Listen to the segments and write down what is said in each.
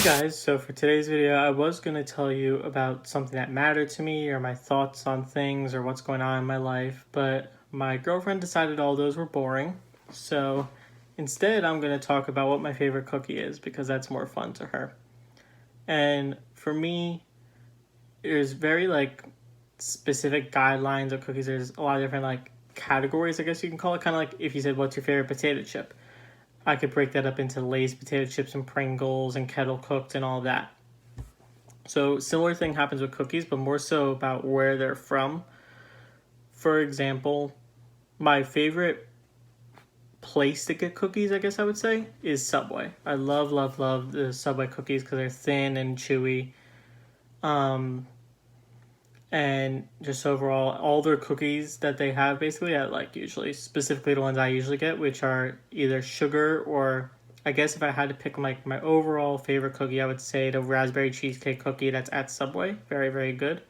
Guys, so for today's video, I was going to tell you about something that mattered to me or my thoughts on things or what's going on in my life, but my girlfriend decided all those were boring. So instead, I'm going to talk about what my favorite cookie is because that's more fun to her. And for me, there's very specific guidelines of cookies. There's a lot of different categories, I guess you can call it. Kind of like if you said, what's your favorite potato chip? I could break that up into Lay's potato chips and Pringles and kettle cooked and all that. So similar thing happens with cookies, but more so about where they're from. For example, my favorite place to get cookies, I guess I would say, is Subway. I love, love, love the Subway cookies because they're thin and chewy. And just overall, all their cookies that they have, basically, I like usually, specifically the ones I usually get, which are either sugar or, I guess if I had to pick my overall favorite cookie, I would say the raspberry cheesecake cookie that's at Subway. Very, very good.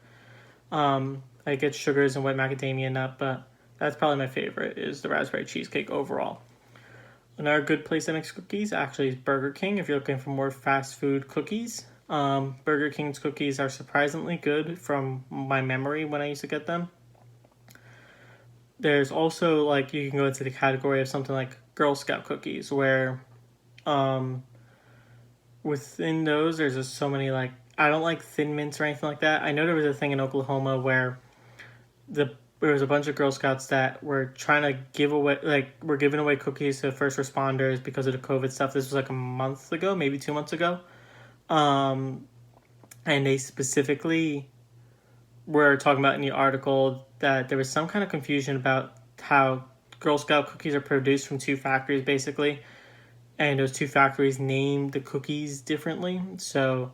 I get sugars and white macadamia nut, but that's probably my favorite, is the raspberry cheesecake overall. Another good place that makes cookies actually is Burger King if you're looking for more fast food cookies. Burger King's cookies are surprisingly good from my memory when I used to get them. There's also you can go into the category of something like Girl Scout cookies where within those there's just so many I don't like Thin Mints or anything like that. I know there was a thing in Oklahoma where there was a bunch of Girl Scouts that were trying to give away were giving away cookies to first responders because of the COVID stuff. This was a month ago, maybe 2 months ago. And they specifically were talking about in the article that there was some kind of confusion about how Girl Scout cookies are produced from two factories, basically. And those two factories named the cookies differently. So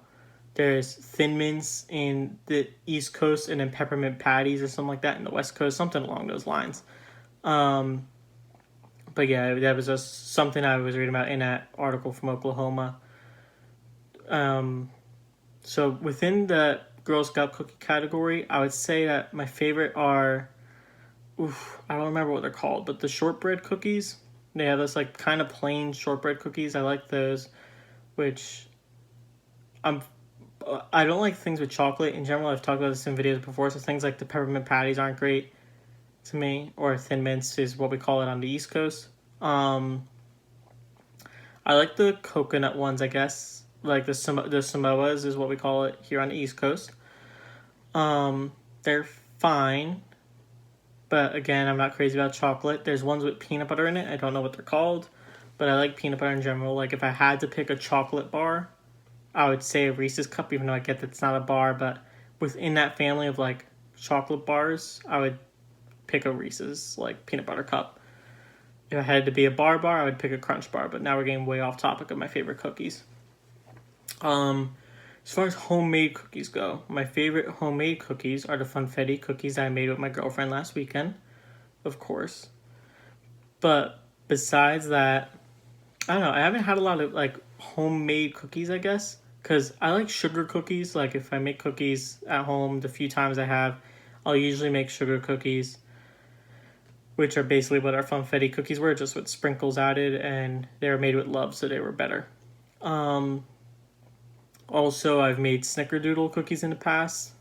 there's Thin Mints in the East Coast and then Peppermint Patties or something like that in the West Coast, something along those lines. But yeah, that was just something I was reading about in that article from Oklahoma. So within the Girl Scout cookie category, I would say that my favorite are, I don't remember what they're called, but the shortbread cookies. They have this kind of plain shortbread cookies. I like those, which I don't like things with chocolate in general. I've talked about this in videos before, so things like the peppermint patties aren't great to me, or Thin Mints is what we call it on the East Coast. I like the coconut ones, I guess. Like the Samoas is what we call it here on the East Coast. They're fine, but again, I'm not crazy about chocolate. There's ones with peanut butter in it. I don't know what they're called, but I like peanut butter in general. If I had to pick a chocolate bar, I would say a Reese's Cup, even though I get that's not a bar, but within that family of chocolate bars, I would pick a Reese's peanut butter cup. If I had to be a bar, I would pick a Crunch bar, but now we're getting way off topic of my favorite cookies. As far as homemade cookies go, my favorite homemade cookies are the Funfetti cookies I made with my girlfriend last weekend, of course. But besides that, I don't know, I haven't had a lot of homemade cookies, I guess, because I like sugar cookies. If I make cookies at home, the few times I have, I'll usually make sugar cookies, which are basically what our Funfetti cookies were, just with sprinkles added, and they were made with love, so they were better. Also, I've made Snickerdoodle cookies in the past,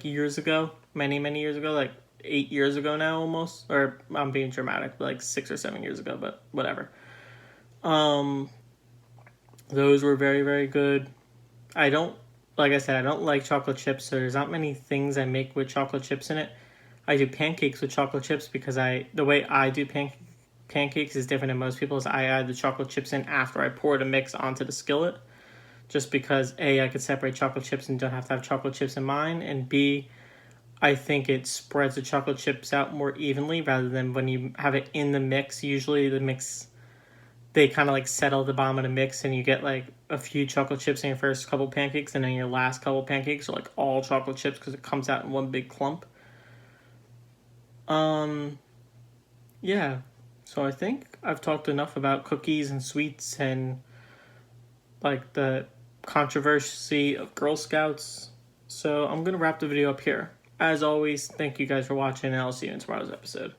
years ago, many, many years ago, 8 years ago now almost, or I'm being dramatic, 6 or 7 years ago, but whatever. Those were very, very good. Like I said, I don't like chocolate chips, so there's not many things I make with chocolate chips in it. I do pancakes with chocolate chips because the way I do pancakes is different than most people's. I add the chocolate chips in after I pour the mix onto the skillet, just because A, I could separate chocolate chips and don't have to have chocolate chips in mine, and B, I think it spreads the chocolate chips out more evenly rather than when you have it in the mix. Usually the mix, they kind of settle the bottom of the mix and you get a few chocolate chips in your first couple pancakes, and then your last couple pancakes are all chocolate chips because it comes out in one big clump. Yeah, so I think I've talked enough about cookies and sweets and the controversy of Girl Scouts. So I'm going to wrap the video up here. As always, thank you guys for watching, and I'll see you in tomorrow's episode.